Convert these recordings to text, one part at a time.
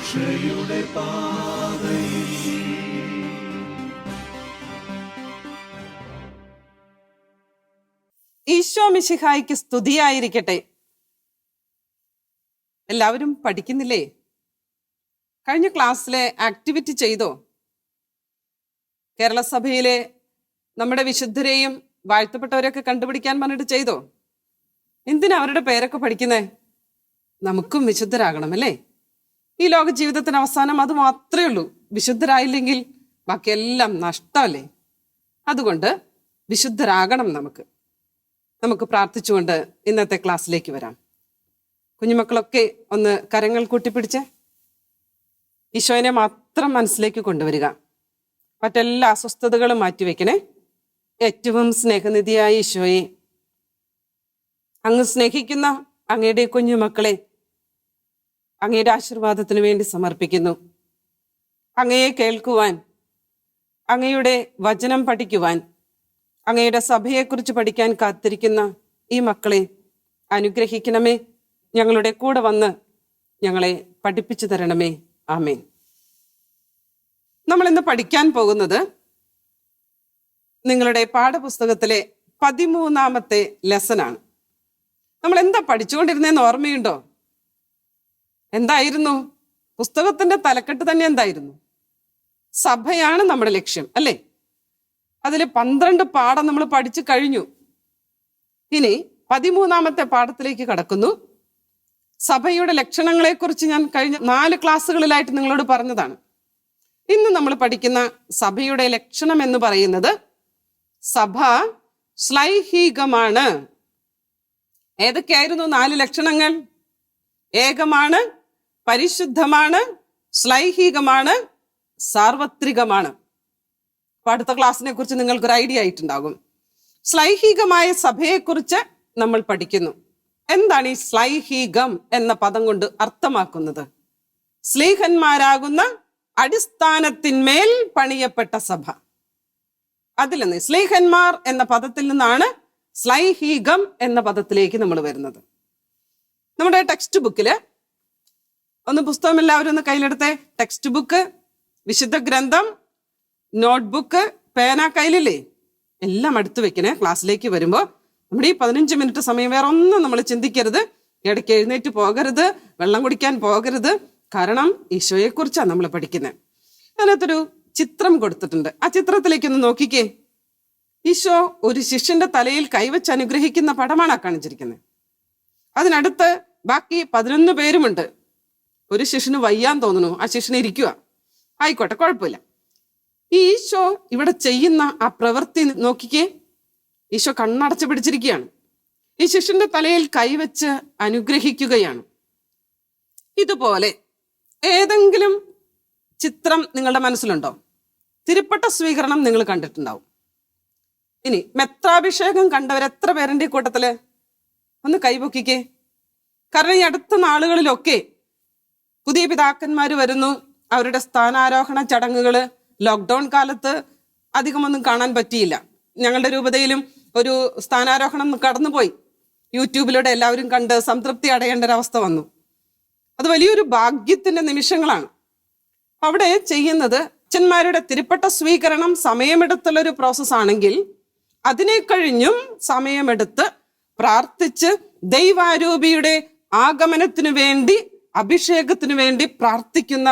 രക്ഷയുടെ പാതയിൽ. ഈശോ മിശിഹായ്ക്ക് സ്തുതിയായിരിക്കട്ടെ. എല്ലാവരും പഠിക്കുന്നില്ലേ? കഴിഞ്ഞ ക്ലാസ്സിലെ ആക്ടിവിറ്റി ചെയ്തോ? കേരള സഭയിലെ നമ്മുടെ വിശുദ്ധരെയും വാഴ്ത്തപ്പെട്ടവരെയൊക്കെ കണ്ടുപിടിക്കാൻ പറഞ്ഞിട്ട് ചെയ്തോ? എന്തിനാ അവരുടെ പേരൊക്കെ പഠിക്കുന്നേ? നമുക്കും വിശുദ്ധരാകണം അല്ലേ? ഈ ലോക ജീവിതത്തിന് അവസാനം അത് മാത്രമേ ഉള്ളൂ. വിശുദ്ധരായില്ലെങ്കിൽ ബാക്കിയെല്ലാം നഷ്ടമല്ലേ? അതുകൊണ്ട് വിശുദ്ധരാകണം. നമുക്ക് പ്രാർത്ഥിച്ചുകൊണ്ട് ഇന്നത്തെ ക്ലാസ്സിലേക്ക് വരാം. കുഞ്ഞുമക്കളൊക്കെ ഒന്ന് കരങ്ങൾ കൂട്ടിപ്പിടിച്ച് ഈശോനെ മാത്രം മനസ്സിലേക്ക് കൊണ്ടുവരിക. മറ്റെല്ലാ അസ്വസ്ഥതകളും മാറ്റിവെക്കണേ. ഏറ്റവും സ്നേഹനിധിയായ ഈശോയെ, അങ്ങ് സ്നേഹിക്കുന്ന അങ്ങയുടെ കുഞ്ഞുമക്കളെ അങ്ങയുടെ ആശീർവാദത്തിന് വേണ്ടി സമർപ്പിക്കുന്നു. അങ്ങയെ കേൾക്കുവാൻ, അങ്ങയുടെ വചനം പഠിക്കുവാൻ, അങ്ങയുടെ സഭയെക്കുറിച്ച് പഠിക്കാൻ കാത്തിരിക്കുന്ന ഈ മക്കളെ അനുഗ്രഹിക്കണമേ. ഞങ്ങളുടെ കൂടെ വന്ന് ഞങ്ങളെ പഠിപ്പിച്ചു തരണമേ. ആമേൻ. നമ്മൾ ഇന്ന് പഠിക്കാൻ പോകുന്നത് നിങ്ങളുടെ പാഠപുസ്തകത്തിലെ 13ാമത്തെ ലെസനാണ്. നമ്മൾ എന്താ പഠിച്ചുകൊണ്ടിരുന്നതെന്ന് ഓർമ്മയുണ്ടോ? എന്തായിരുന്നു പുസ്തകത്തിന്റെ തലക്കെട്ട്? തന്നെ എന്തായിരുന്നു? സഭയാണ് നമ്മുടെ ലക്ഷ്യം അല്ലേ? അതിൽ 12 പാഠം നമ്മൾ പഠിച്ചു കഴിഞ്ഞു. ഇനി 13ാമത്തെ പാഠത്തിലേക്ക് കടക്കുന്നു. സഭയുടെ ലക്ഷണങ്ങളെക്കുറിച്ച് ഞാൻ കഴിഞ്ഞ 4 ക്ലാസ്സുകളിലായിട്ട് നിങ്ങളോട് പറഞ്ഞതാണ്. ഇന്ന് നമ്മൾ പഠിക്കുന്ന സഭയുടെ ലക്ഷണം എന്ന് പറയുന്നത് സഭ ശ്ലൈഹികമാണ്. ഏതൊക്കെയായിരുന്നു 4 ലക്ഷണങ്ങൾ? ഏകമാണ്, പരിശുദ്ധമാണ്, ശ്ലൈഹികമാണ്, സാർവത്രികമാണ്. അപ്പൊ അടുത്ത ക്ലാസ്സിനെ കുറിച്ച് നിങ്ങൾക്കൊരു ഐഡിയ ആയിട്ടുണ്ടാകും. ശ്ലൈഹികമായ സഭയെക്കുറിച്ച് നമ്മൾ പഠിക്കുന്നു. എന്താണ് ഈ ശ്ലൈഹികം എന്ന പദം കൊണ്ട് അർത്ഥമാക്കുന്നത്? സ്ലീഹന്മാരാകുന്ന അടിസ്ഥാനത്തിന്മേൽ പണിയപ്പെട്ട സഭ. അതിൽ നിന്ന് സ്ലീഹന്മാർ എന്ന പദത്തിൽ നിന്നാണ് ശ്ലൈഹികം എന്ന പദത്തിലേക്ക് നമ്മൾ വരുന്നത്. നമ്മുടെ ടെക്സ്റ്റ് ബുക്കില് ഒന്ന് പുസ്തകം എല്ലാവരും ഒന്ന് കയ്യിലെടുത്തേ. ടെക്സ്റ്റ് ബുക്ക്, വിശുദ്ധ ഗ്രന്ഥം, നോട്ട്ബുക്ക്, പേന കയ്യിലില്ലേ? എല്ലാം എടുത്തു വെക്കണേ. ക്ലാസ്സിലേക്ക് വരുമ്പോൾ നമ്മുടെ ഈ 15 മിനിറ്റ് സമയം വേറെ ഒന്നും നമ്മൾ ചിന്തിക്കരുത്. ഇടയ്ക്ക് എഴുന്നേറ്റ് പോകരുത്, വെള്ളം കുടിക്കാൻ പോകരുത്. കാരണം ഈശോയെക്കുറിച്ചാണ് നമ്മൾ പഠിക്കുന്നത്. അതിനകത്തൊരു ചിത്രം കൊടുത്തിട്ടുണ്ട്. ആ ചിത്രത്തിലേക്കൊന്ന് നോക്കിക്കേ. ഈശോ ഒരു ശിഷ്യന്റെ തലയിൽ കൈവച്ച് അനുഗ്രഹിക്കുന്ന പടമാണ് കാണിച്ചിരിക്കുന്നത്. അതിനടുത്ത് ബാക്കി 11 പേരുമുണ്ട്. ഒരു ശിഷ്യന് വയ്യാൻ തോന്നുന്നു, ആ ശിഷ്യന് ഇരിക്കുക. ആയിക്കോട്ടെ, കുഴപ്പമില്ല. ഈ ഈശോ ഇവിടെ ചെയ്യുന്ന ആ പ്രവൃത്തി നോക്കിക്കേ. ഈശോ കണ്ണടച്ച് പിടിച്ചിരിക്കുകയാണ്. ഈ ശിഷ്യന്റെ തലയിൽ കൈവച്ച് അനുഗ്രഹിക്കുകയാണ്. ഇതുപോലെ ഏതെങ്കിലും ചിത്രം നിങ്ങളുടെ മനസ്സിലുണ്ടോ? തിരുപ്പട്ട സ്വീകരണം നിങ്ങൾ കണ്ടിട്ടുണ്ടാവും. ഇനി മെത്രാഭിഷേകം കണ്ടവരെത്ര പേരുടെ ഈ കൂട്ടത്തില്? ഒന്ന് കൈപൊക്കിക്കേ. കാരണം ഈ അടുത്ത നാളുകളിലൊക്കെ പുതിയ പിതാക്കന്മാർ വരുന്നു. അവരുടെ സ്ഥാനാരോഹണ ചടങ്ങുകള് ലോക്ക്ഡൗൺ കാലത്ത് അധികമൊന്നും കാണാൻ പറ്റിയില്ല. ഞങ്ങളുടെ രൂപതയിലും ഒരു സ്ഥാനാരോഹണം കടന്നുപോയി. യൂട്യൂബിലൂടെ എല്ലാവരും കണ്ട് സംതൃപ്തി അടയേണ്ട ഒരവസ്ഥ വന്നു. അത് വലിയൊരു ഭാഗ്യത്തിന്റെ നിമിഷങ്ങളാണ്. അവിടെ ചെയ്യുന്നത് അച്ഛന്മാരുടെ തിരുപ്പട്ട സ്വീകരണം സമയമെടുത്തുള്ളൊരു പ്രോസസ് ആണെങ്കിൽ അതിനെ കഴിഞ്ഞും സമയമെടുത്ത് പ്രാർത്ഥിച്ച് ദൈവാരൂപിയുടെ ആഗമനത്തിനു വേണ്ടി, അഭിഷേകത്തിനു വേണ്ടി പ്രാർത്ഥിക്കുന്ന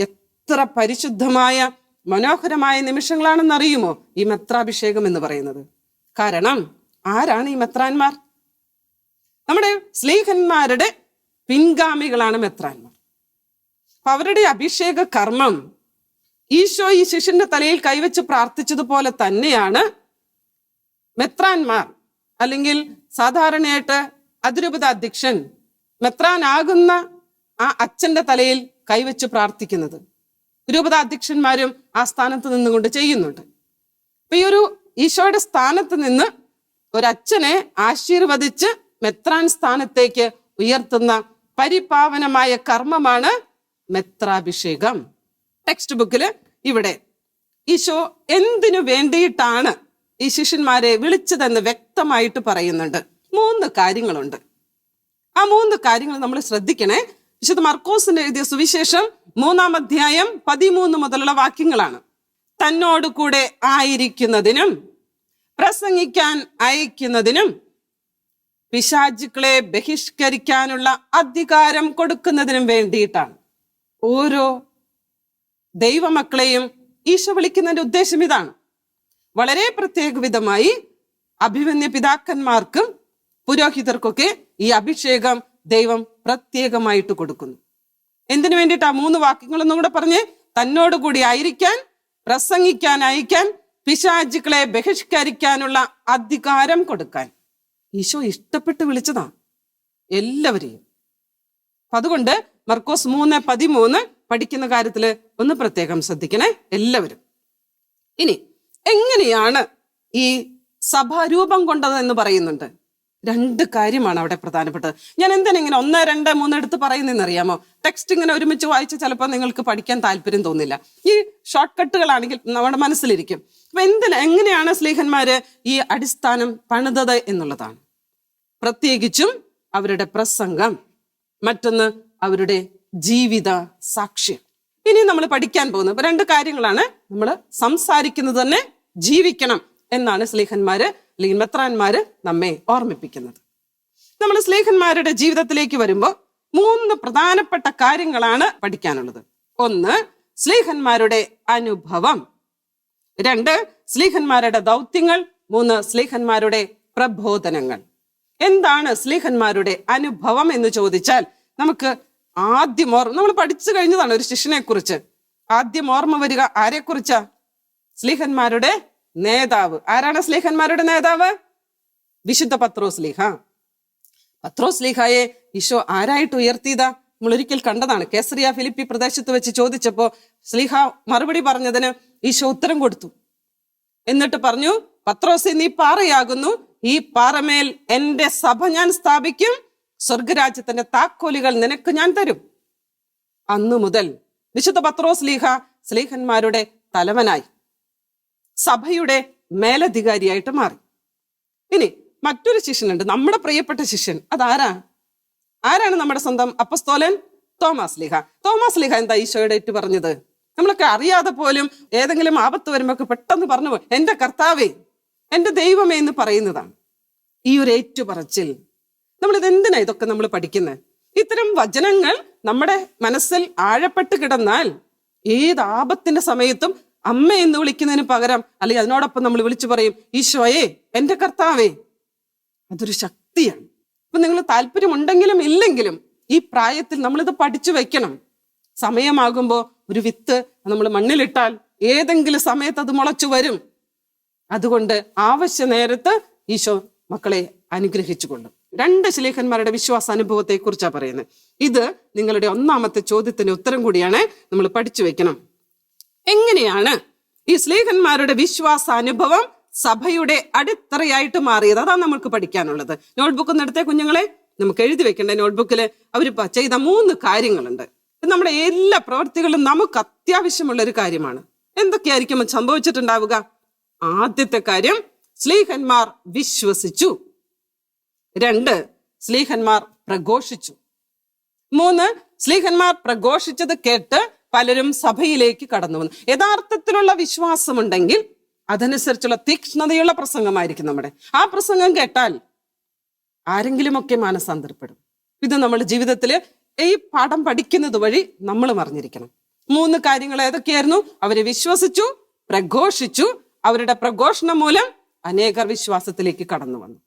എത്ര പരിശുദ്ധമായ മനോഹരമായ നിമിഷങ്ങളാണെന്ന് അറിയുമോ ഈ മെത്രാഭിഷേകം എന്ന് പറയുന്നത്? കാരണം ആരാണ് ഈ മെത്രാന്മാർ? നമ്മുടെ സ്ലീഹന്മാരുടെ പിൻഗാമികളാണ് മെത്രാന്മാർ. അപ്പൊ അവരുടെ അഭിഷേക കർമ്മം ഈശോ ഈ ശിഷ്യന്റെ തലയിൽ കൈവച്ച് പ്രാർത്ഥിച്ചതുപോലെ തന്നെയാണ് മെത്രാന്മാർ, അല്ലെങ്കിൽ സാധാരണയായിട്ട് അതിരൂപത അധ്യക്ഷൻ മെത്രാനാകുന്ന ആ അച്ഛന്റെ തലയിൽ കൈവച്ച് പ്രാർത്ഥിക്കുന്നത്. രൂപത അധ്യക്ഷന്മാരും ആ സ്ഥാനത്ത് നിന്നുകൊണ്ട് ചെയ്യുന്നുണ്ട്. അപ്പൊ ഈ ഒരു ഈശോയുടെ സ്ഥാനത്ത് നിന്ന് ഒരച്ഛനെ ആശീർവദിച്ച് മെത്രാൻ സ്ഥാനത്തേക്ക് ഉയർത്തുന്ന പരിപാവനമായ കർമ്മമാണ് മെത്രാഭിഷേകം. ടെക്സ്റ്റ് ബുക്കില് ഇവിടെ ഈശോ എന്തിനു വേണ്ടിയിട്ടാണ് ഈ ശിഷ്യന്മാരെ വിളിച്ചതെന്ന് വ്യക്തമായിട്ട് പറയുന്നുണ്ട്. 3 കാര്യങ്ങളുണ്ട്. ആ 3 കാര്യങ്ങൾ നമ്മൾ ശ്രദ്ധിക്കണേ. വിശുദ്ധ മർക്കോസിന്റെ എഴുതിയ സുവിശേഷം 3-ാം അധ്യായം 13 മുതലുള്ള വാക്യങ്ങളാണ്. തന്നോട് കൂടെ ആയിരിക്കുന്നതിനും പ്രസംഗിക്കാൻ അയക്കുന്നതിനും പിശാചുക്കളെ ബഹിഷ്കരിക്കാനുള്ള അധികാരം കൊടുക്കുന്നതിനും വേണ്ടിയിട്ടാണ്. ഓരോ ദൈവമക്കളെയും ഈശോ വിളിക്കുന്നതിന്റെ ഉദ്ദേശം ഇതാണ്. വളരെ പ്രത്യേക വിധമായി അഭിമന്യ പിതാക്കന്മാർക്കും പുരോഹിതർക്കൊക്കെ ഈ അഭിഷേകം ദൈവം പ്രത്യേകമായിട്ട് കൊടുക്കുന്നു. എന്തിനു വേണ്ടിയിട്ടാ? 3 വാക്യങ്ങളൊന്നും കൂടെ പറഞ്ഞ്. തന്നോടുകൂടി ആയിരിക്കാൻ, പ്രസംഗിക്കാൻ അയക്കാൻ, പിശാചുക്കളെ ബഹിഷ്കരിക്കാനുള്ള അധികാരം കൊടുക്കാൻ. ഈശോ ഇഷ്ടപ്പെട്ട് വിളിച്ചതാണ് എല്ലാവരെയും. അതുകൊണ്ട് മർക്കോസ് 3:13 പഠിക്കുന്ന കാര്യത്തിൽ ഒന്ന് പ്രത്യേകം ശ്രദ്ധിക്കണേ എല്ലാവരും. ഇനി എങ്ങനെയാണ് ഈ സഭ രൂപം കൊണ്ടത് എന്ന് പറയുന്നുണ്ട്. 2 കാര്യമാണ് അവിടെ പ്രധാനപ്പെട്ടത്. ഞാൻ എന്തിനെങ്ങനെ 1, 2, 3 എടുത്ത് പറയുന്നതെന്നറിയാമോ? ടെക്സ്റ്റ് ഇങ്ങനെ ഒരുമിച്ച് വായിച്ച് ചിലപ്പോൾ നിങ്ങൾക്ക് പഠിക്കാൻ താല്പര്യം തോന്നില്ല. ഈ ഷോർട്ട് കട്ടുകളാണെങ്കിൽ നമ്മുടെ മനസ്സിലിരിക്കും. അപ്പൊ എങ്ങനെയാണ് സ്ലീഹന്മാര് ഈ അടിസ്ഥാനം പണിതത് എന്നുള്ളതാണ്. പ്രത്യേകിച്ചും അവരുടെ പ്രസംഗം, മറ്റൊന്ന് അവരുടെ ജീവിത സാക്ഷ്യം. ഇനി നമ്മൾ പഠിക്കാൻ പോകുന്നത് 2 കാര്യങ്ങളാണ്. നമ്മൾ സംസാരിക്കുന്നത് തന്നെ ജീവിക്കണം എന്നാണ് സ്ലീഹന്മാര് അല്ലെങ്കിൽ മെത്രാന്മാര് നമ്മെ ഓർമ്മിപ്പിക്കുന്നത്. നമ്മൾ സ്ലീഹന്മാരുടെ ജീവിതത്തിലേക്ക് വരുമ്പോൾ 3 പ്രധാനപ്പെട്ട കാര്യങ്ങളാണ് പഠിക്കാനുള്ളത്. 1, സ്ലീഹന്മാരുടെ അനുഭവം. 2, സ്ലീഹന്മാരുടെ ദൗത്യങ്ങൾ. 3, സ്ലീഹന്മാരുടെ പ്രബോധനങ്ങൾ. എന്താണ് സ്ലീഹന്മാരുടെ അനുഭവം എന്ന് ചോദിച്ചാൽ നമുക്ക് ആദ്യം നമ്മൾ പഠിച്ചു കഴിഞ്ഞതാണ് ഒരു ശിഷ്യനെ കുറിച്ച്. ആദ്യം ഓർമ്മ വരിക ആരെക്കുറിച്ചാ? സ്ലീഹന്മാരുടെ നേതാവ്. ആരാണ് സ്ലീഹന്മാരുടെ നേതാവ്? വിശുദ്ധ പത്രോസ്ലീഹ. പത്രോസ്ലീഹയെ ഈശോ ആരായിട്ട് ഉയർത്തിയതാ? നമ്മൾ ഒരിക്കൽ കണ്ടതാണ്. കേസറിയ ഫിലിപ്പി പ്രദേശത്ത് വെച്ച് ചോദിച്ചപ്പോ സ്ലീഹ മറുപടി പറഞ്ഞതിന് ഈശോ ഉത്തരം കൊടുത്തു. എന്നിട്ട് പറഞ്ഞു, പത്രോസേ, നീ പാറയാകുന്നു, ഈ പാറമേൽ എന്റെ സഭ ഞാൻ സ്ഥാപിക്കും, സ്വർഗരാജ്യത്തിന്റെ താക്കോലുകൾ നിനക്ക് ഞാൻ തരും. അന്നു മുതൽ വിശുദ്ധ പത്രോസ്ലീഹ സ്ലീഹന്മാരുടെ തലവനായി, സഭയുടെ മേലധികാരിയായിട്ട് മാറി. ഇനി മറ്റൊരു ശിഷ്യനുണ്ട്, നമ്മുടെ പ്രിയപ്പെട്ട ശിഷ്യൻ. ആരാണ് നമ്മുടെ സ്വന്തം അപ്പസ്തോലൻ? തോമാസ്ലീഹ. തോമാസ്ലീഹ എന്താ ഈശോയുടെ ഏറ്റു പറഞ്ഞത്? നമ്മളൊക്കെ അറിയാതെ പോലും ഏതെങ്കിലും ആപത്ത് വരുമ്പോ പെട്ടെന്ന് പറഞ്ഞു പോയി, എന്റെ കർത്താവേ, എന്റെ ദൈവമേ എന്ന് പറയുന്നതാണ്. ഈ ഒരു ഏറ്റുപറച്ചിൽ നമ്മളിതെന്തിനാ ഇതൊക്കെ നമ്മൾ പഠിക്കുന്നത്? ഇത്തരം വചനങ്ങൾ നമ്മുടെ മനസ്സിൽ ആഴപ്പെട്ട് കിടന്നാൽ ഏത് ആപത്തിന്റെ സമയത്തും അമ്മ എന്ന് വിളിക്കുന്നതിന് പകരം അല്ലെങ്കിൽ അതിനോടൊപ്പം നമ്മൾ വിളിച്ചു പറയും, ഈശോയെ, എന്റെ കർത്താവേ. അതൊരു ശക്തിയാണ്. അപ്പൊ നിങ്ങൾ താല്പര്യമുണ്ടെങ്കിലും ഇല്ലെങ്കിലും ഈ പ്രായത്തിൽ നമ്മളിത് പഠിച്ചു വെക്കണം. സമയമാകുമ്പോൾ ഒരു വിത്ത് നമ്മൾ മണ്ണിലിട്ടാൽ ഏതെങ്കിലും സമയത്ത് അത് മുളച്ചു വരും. അതുകൊണ്ട് ആവശ്യ നേരത്ത് ഈശോ മക്കളെ അനുഗ്രഹിച്ചു കൊള്ളും. 2 ശ്ലീഹന്മാരുടെ വിശ്വാസ അനുഭവത്തെ കുറിച്ചാണ് പറയുന്നത്. ഇത് നിങ്ങളുടെ 1ാമത്തെ ചോദ്യത്തിന് ഉത്തരം കൂടിയാണ്. നമ്മൾ പഠിച്ചു വെക്കണം. എങ്ങനെയാണ് ഈ ശ്ലീഹന്മാരുടെ വിശ്വാസ അനുഭവം സഭയുടെ അടിത്തറയായിട്ട് മാറിയത്? അതാണ് നമുക്ക് പഠിക്കാനുള്ളത്. നോട്ട്ബുക്ക് ഒന്ന് എടുത്തേ കുഞ്ഞുങ്ങളെ. നമുക്ക് എഴുതി വെക്കേണ്ട നോട്ട്ബുക്കില് അവർ ചെയ്ത 3 കാര്യങ്ങളുണ്ട്. നമ്മുടെ എല്ലാ പ്രവൃത്തികളും നമുക്ക് അത്യാവശ്യമുള്ള ഒരു കാര്യമാണ്. എന്തൊക്കെയായിരിക്കും സംഭവിച്ചിട്ടുണ്ടാവുക? ആദ്യത്തെ കാര്യം, സ്ലീഹന്മാർ വിശ്വസിച്ചു. 2, സ്ലീഹന്മാർ പ്രഘോഷിച്ചു. 3, സ്ലീഹന്മാർ പ്രഘോഷിച്ചത് കേട്ട് പലരും സഭയിലേക്ക് കടന്നു വന്നു. യഥാർത്ഥത്തിലുള്ള വിശ്വാസമുണ്ടെങ്കിൽ അതനുസരിച്ചുള്ള തീക്ഷ്ണതയുള്ള പ്രസംഗമായിരിക്കും നമ്മുടെ. ആ പ്രസംഗം കേട്ടാൽ ആരെങ്കിലുമൊക്കെ മാനസാന്തരപ്പെടും. ഇത് നമ്മുടെ ജീവിതത്തിൽ ഈ പാഠം പഠിക്കുന്നത് വഴി നമ്മൾ അറിഞ്ഞിരിക്കണം. 3 കാര്യങ്ങൾ ഏതൊക്കെയായിരുന്നു? അവരെ വിശ്വസിച്ചു, പ്രഘോഷിച്ചു, അവരുടെ പ്രഘോഷണം മൂലം അനേകർ വിശ്വാസത്തിലേക്ക് കടന്നു വന്നു.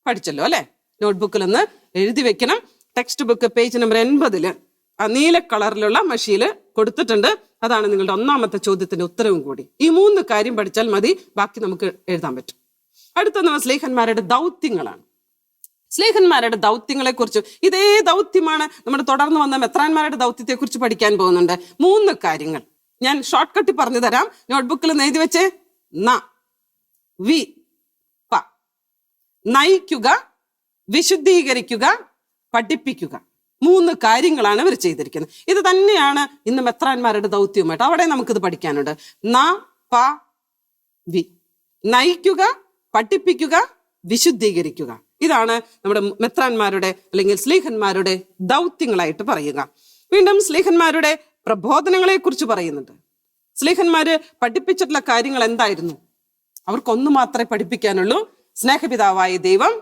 പഠിച്ചല്ലോ അല്ലെ? നോട്ട്ബുക്കിൽ ഒന്ന് എഴുതി വെക്കണം. ടെക്സ്റ്റ് ബുക്ക് പേജ് നമ്പർ 80 ആ നീല കളറിലുള്ള മഷിയില് കൊടുത്തിട്ടുണ്ട്. അതാണ് നിങ്ങളുടെ 1ാമത്തെ ചോദ്യത്തിന്റെ ഉത്തരവും കൂടി. ഈ 3 കാര്യം പഠിച്ചാൽ മതി, ബാക്കി നമുക്ക് എഴുതാൻ പറ്റും. അടുത്ത നമ്മൾ സ്ലീഹന്മാരുടെ ദൗത്യങ്ങളാണ്. സ്ലീഹന്മാരുടെ ദൗത്യങ്ങളെ കുറിച്ച്, ഇതേ ദൗത്യമാണ് നമ്മുടെ തുടർന്ന് വന്ന മെത്രാന്മാരുടെ ദൗത്യത്തെ കുറിച്ച് പഠിക്കാൻ പോകുന്നുണ്ട്. 3 കാര്യങ്ങൾ ഞാൻ ഷോർട്ട് കട്ടി പറഞ്ഞു തരാം. നോട്ട്ബുക്കിൽ എഴുതി വെച്ചേ. നയിക്കുക, വിശുദ്ധീകരിക്കുക, പഠിപ്പിക്കുക. 3 കാര്യങ്ങളാണ് ഇവർ ചെയ്തിരിക്കുന്നത്. ഇത് തന്നെയാണ് ഇന്ന് മെത്രാന്മാരുടെ ദൗത്യവുമായിട്ട്. അവിടെ നമുക്കിത് പഠിക്കാനുണ്ട്. നയിക്കുക, പഠിപ്പിക്കുക, വിശുദ്ധീകരിക്കുക. ഇതാണ് നമ്മുടെ മെത്രാന്മാരുടെ അല്ലെങ്കിൽ സ്ലീഹന്മാരുടെ ദൗത്യങ്ങളായിട്ട് പറയുക. വീണ്ടും സ്ലീഹന്മാരുടെ പ്രബോധനങ്ങളെ കുറിച്ച് പറയുന്നുണ്ട്. സ്ലീഹന്മാര് പഠിപ്പിച്ചിട്ടുള്ള കാര്യങ്ങൾ എന്തായിരുന്നു? അവർക്കൊന്നു മാത്രമേ പഠിപ്പിക്കാനുള്ളൂ, സ്നേഹപിതാവായ ദൈവം,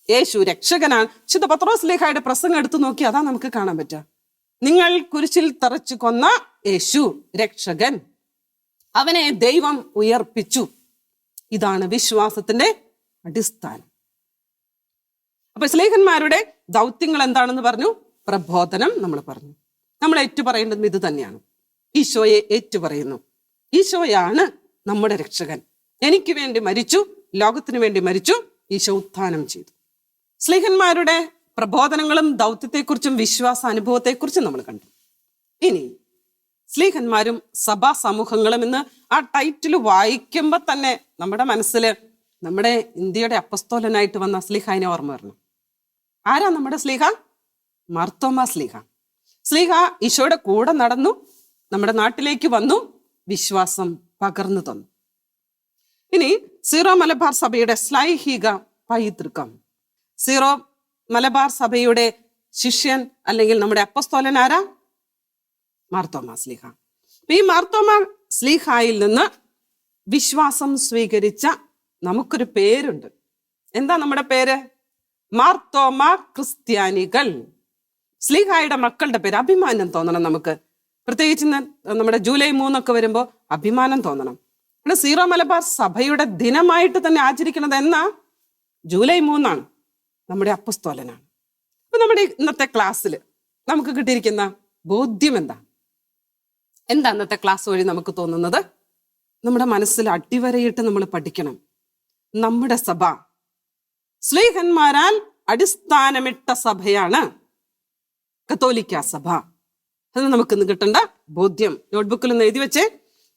യേശു രക്ഷകനാണ്. വിശുദ്ധ പത്രോസ് സ്ലീഹായുടെ പ്രസംഗം എടുത്തു നോക്കി അതാ നമുക്ക് കാണാൻ പറ്റുക. നിങ്ങൾ കുരിശിൽ തറച്ചു കൊന്ന യേശു രക്ഷകൻ, അവനെ ദൈവം ഉയർപ്പിച്ചു. ഇതാണ് വിശ്വാസത്തിന്റെ അടിസ്ഥാനം. അപ്പൊ സ്ലീഹന്മാരുടെ ദൗത്യങ്ങൾ എന്താണെന്ന് പറഞ്ഞു? പ്രബോധനം നമ്മൾ പറഞ്ഞു. നമ്മൾ ഏറ്റുപറയേണ്ടതും ഇത് തന്നെയാണ്. ഈശോയെ ഏറ്റുപറയുന്നു. ഈശോയാണ് നമ്മുടെ രക്ഷകൻ. എനിക്ക് വേണ്ടി മരിച്ചു, ലോകത്തിന് വേണ്ടി മരിച്ചു, ഈശോ ഉത്ഥാനം ചെയ്തു. സ്ലീഹന്മാരുടെ പ്രബോധനങ്ങളും ദൗത്യത്തെക്കുറിച്ചും വിശ്വാസ അനുഭവത്തെക്കുറിച്ചും നമ്മൾ കണ്ടു. ഇനി സ്ലീഹന്മാരും സഭാ സമൂഹങ്ങളും എന്ന് ആ ടൈറ്റിൽ വായിക്കുമ്പോൾ തന്നെ നമ്മുടെ മനസ്സിൽ നമ്മുടെ ഇന്ത്യയുടെ അപ്പസ്തോലനായിട്ട് വന്ന സ്ലീഹായിനെ ഓർമ്മ വരണം. ആരാ നമ്മുടെ സ്ലീഹ? മാർത്തോമാ സ്ലീഹ. സ്ലീഹ ഈശോയുടെ കൂടെ നടന്നു, നമ്മുടെ നാട്ടിലേക്ക് വന്നു, വിശ്വാസം പകർന്നു തന്നു. ഇനി സീറോ മലബാർ സഭയുടെ ശ്ലൈഹിക പൈതൃകം. സീറോ മലബാർ സഭയുടെ ശിഷ്യൻ അല്ലെങ്കിൽ നമ്മുടെ അപ്പസ്തോലൻ ആരാ? മാർത്തോമാ സ്ലീഹ. ഈ മാർത്തോമാ സ്ലീഹായിൽ നിന്ന് വിശ്വാസം സ്വീകരിച്ച നമുക്കൊരു പേരുണ്ട്. എന്താ നമ്മുടെ പേര്? മാർത്തോമാ ക്രിസ്ത്യാനികൾ. സ്ലീഹായുടെ മക്കളുടെ പേര്. അഭിമാനം തോന്നണം നമുക്ക്. പ്രത്യേകിച്ച് നമ്മുടെ ജൂലൈ 3 വരുമ്പോൾ അഭിമാനം തോന്നണം. ഇവിടെ സീറോ മലബാർ സഭയുടെ ദിനമായിട്ട് തന്നെ ആചരിക്കുന്നത് എന്നാ? ജൂലൈ 3 നമ്മുടെ അപ്പസ്തോലനാണ്. അപ്പൊ നമ്മുടെ ഇന്നത്തെ ക്ലാസ്സിൽ നമുക്ക് കിട്ടിയിരിക്കുന്ന ബോധ്യം എന്താ? അന്നത്തെ ക്ലാസ് വഴി നമുക്ക് തോന്നുന്നത്? നമ്മുടെ മനസ്സിൽ അടിവരയിട്ട് നമ്മൾ പഠിക്കണം. നമ്മുടെ സഭ സ്ലീഹന്മാരാൽ അടിസ്ഥാനമിട്ട സഭയാണ് കത്തോലിക്ക സഭ. അത് നമുക്കിന്ന് കിട്ടേണ്ട ബോധ്യം. നോട്ട്ബുക്കിൽ ഒന്ന് എഴുതി വെച്ചേ.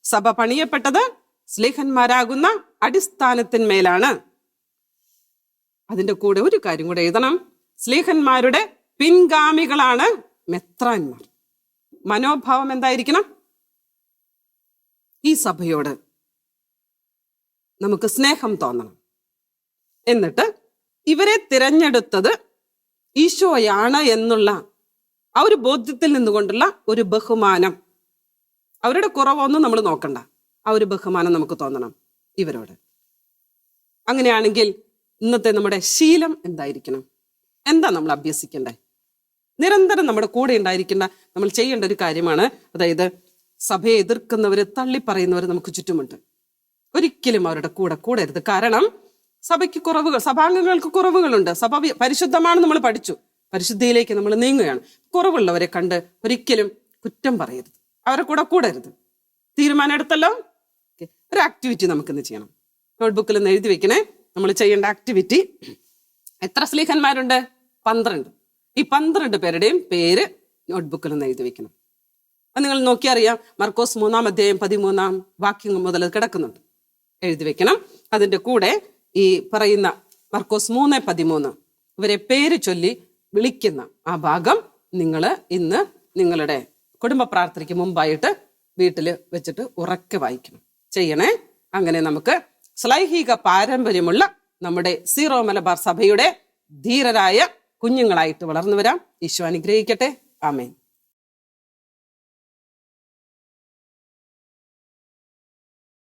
സഭ പണിയപ്പെട്ടത് സ്ലീഹന്മാരാകുന്ന അടിസ്ഥാനത്തിന്മേലാണ്. അതിന്റെ കൂടെ ഒരു കാര്യം കൂടെ എഴുതണം. സ്ലീഹന്മാരുടെ പിൻഗാമികളാണ് മെത്രാന്മാർ. മനോഭാവം എന്തായിരിക്കണം? ഈ സഭയോട് നമുക്ക് സ്നേഹം തോന്നണം. എന്നിട്ട് ഇവരെ തിരഞ്ഞെടുത്തത് ഈശോയാണ് എന്നുള്ള ആ ഒരു ബോധ്യത്തിൽ നിന്നുകൊണ്ടുള്ള ഒരു ബഹുമാനം. അവരുടെ കുറവൊന്നും നമ്മൾ നോക്കണ്ട. ആ ഒരു ബഹുമാനം നമുക്ക് തോന്നണം ഇവരോട്. അങ്ങനെയാണെങ്കിൽ ഇന്നത്തെ നമ്മുടെ ശീലം എന്തായിരിക്കണം? എന്താ നമ്മൾ അഭ്യസിക്കണ്ടേ? നിരന്തരം നമ്മുടെ കൂടെ ഉണ്ടായിരിക്കേണ്ട, നമ്മൾ ചെയ്യേണ്ട ഒരു കാര്യമാണ്. അതായത് സഭയെ എതിർക്കുന്നവര്, തള്ളിപ്പറയുന്നവർ നമുക്ക് ചുറ്റുമുണ്ട്. ഒരിക്കലും അവരുടെ കൂടെ കൂടരുത്. കാരണം സഭയ്ക്ക് കുറവുകൾ, സഭാംഗങ്ങൾക്ക് കുറവുകളുണ്ട്. സഭ പരിശുദ്ധമാണ്, നമ്മൾ പഠിച്ചു. പരിശുദ്ധിയിലേക്ക് നമ്മൾ നീങ്ങുകയാണ്. കുറവുള്ളവരെ കണ്ട് ഒരിക്കലും കുറ്റം പറയരുത്, അവരുടെ കൂടെ കൂടരുത്. തീരുമാനം എടുത്തല്ലോ, ഒരു ആക്ടിവിറ്റി നമുക്കിന്ന് ചെയ്യണം. നോട്ട്ബുക്കിൽ ഒന്ന് എഴുതി വെക്കണേ. നമ്മൾ ചെയ്യേണ്ട ആക്ടിവിറ്റി. എത്ര സ്ലീഹന്മാരുണ്ട്? 12. ഈ 12 പേരുടെയും പേര് നോട്ട്ബുക്കിൽ ഒന്ന് എഴുതി വെക്കണം. അത് നിങ്ങൾ നോക്കിയറിയാം. മർക്കോസ് 3-13 വാക്യം മുതൽ കിടക്കുന്നുണ്ട്. എഴുതി വെക്കണം. അതിൻ്റെ കൂടെ ഈ പറയുന്ന മർക്കോസ് 3:13 ഇവരെ പേര് ചൊല്ലി വിളിക്കുന്ന ആ ഭാഗം നിങ്ങൾ ഇന്ന് നിങ്ങളുടെ കുടുംബ പ്രാർത്ഥനയ്ക്ക് മുമ്പായിട്ട് വീട്ടിൽ വെച്ചിട്ട് ഉറക്കെ വായിക്കണം. ചെയ്യണേ. അങ്ങനെ നമുക്ക് ശ്ലൈഹിക പാരമ്പര്യമുള്ള നമ്മുടെ സീറോ മലബാർ സഭയുടെ ധീരരായ കുഞ്ഞുങ്ങളായിട്ട് വളർന്നു വരാം. ഈശോ അനുഗ്രഹിക്കട്ടെ. ആമേൻ.